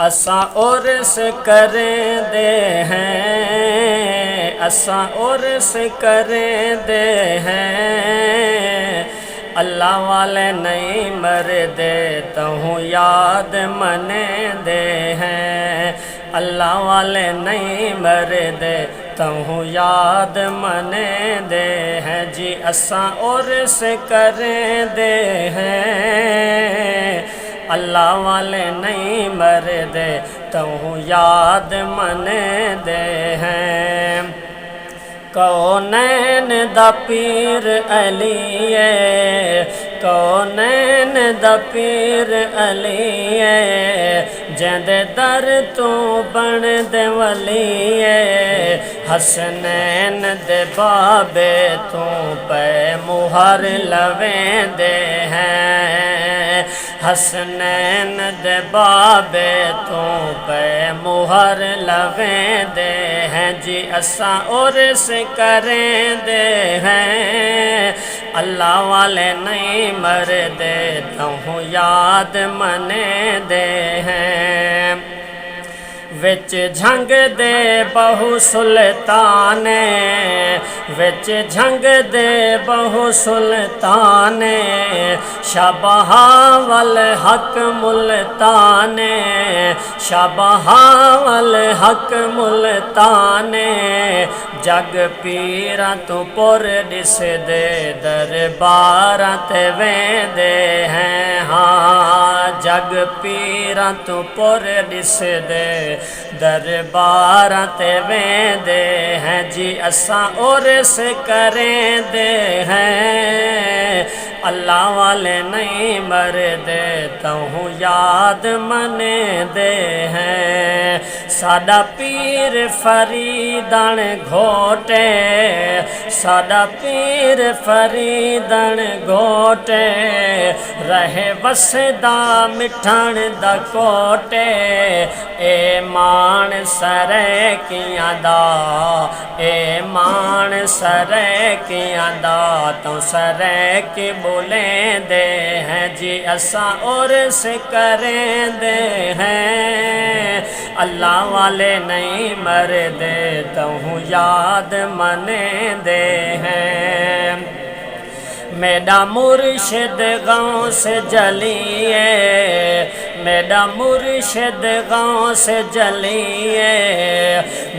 असा उर्स करें दे हैं, असा उर्स करें दे हैं। अल्लाह वाले नहीं मरदे तहूँ याद मने दे हैं। अल्लाह वाले नहीं मरदे तहूँ याद मने दे हैं। जी असा उर्स करें दे हैं। अल्लाह वाले नहीं मरदे तहूँ याद मने दे हैं। कौनैन दा पीर अलीए, कौनैन दा पीर अलीए, जैंदे दर तू बन दे वलीए। हसनैन दे बाबे तू पे मुहर लवें दे हैं। हसनैन दे बाबे तू पे मुहर लवें दे हैं। जी असा उर्स करें दे हैं। अल्लाह वाले नहीं मरदे तहूँ याद मने दे हैं। विच झंग दे बहु सुल्ताने, विच झंग दे बहु सुल्ताने, शाबहावल हक मुल्ताने, शाबहावल हक मुल्ताने। जग पीरा तू पुर दिस दे दरबार ते वेंदे हैं। हाँ जग पीरा तू पुर दिस दे दरबार ते वेंदे हैं। जी असा उर्स करें दे हैं। अल्लाह वाले नहीं मरदे तहूँ याद मने दे हैं। साडा पीर फरीदन घोटे, साडा पीर फरीदन घोटे, रहे वसदा मिठण दा कोटे। ए मान सरैकियां दा, ए मान सरैकियां दा, तो सरैक बोलें दे हैं। जी असा उर्स करें दे हैं। अल्लाह वाले नहीं मरदे तहूँ याद मने दे हैं। मेरा मुर्शिद गाँव से जलिए, मेरा मुर्शिद गाँव से जलिए,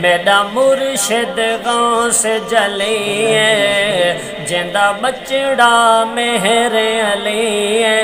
मेरा मुर्शिद गाँव से जलिए। जिंदा बचड़ा मेरे अलिए,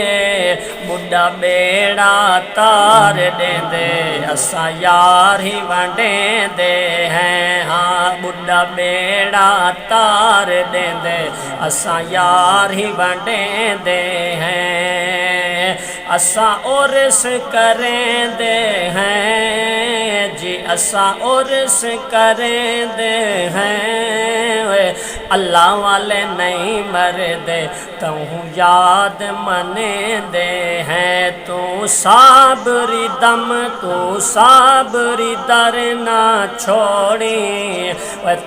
बुढ़ा बेड़ा तार देंदे असा यार ही वंडे दे हैं। हाँ बुढ़ा बेड़ा तार देंदे असा यार ही वंडे दे हैं। असा उर्स करें दे हैं। जी असा उर्स करें दे हैं। अल्लाह वाले नहीं मरदे तहूँ याद मने दे हैं। तू साबरी दम, तू साबरी दर ना छोड़ी,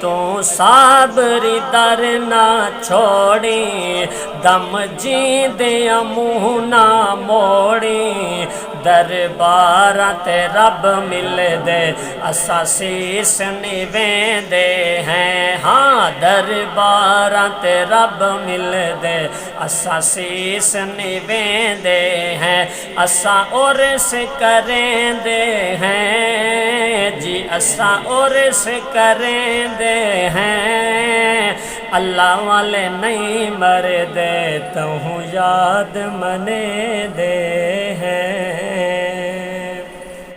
तू साबरी दर ना छोड़ी। दम जी दे मुँह ना मोड़ी, दरबार ते रब मिल दे असा शीस निवें दे हैं। हाँ दरबार ते रब मिल दे असा शीस निवें दे हैं। असा उर्स करें दे हैं। जी असा उर्स करें दे हैं। अल्लाह वाले नहीं मरदे तहूँ याद मने दे।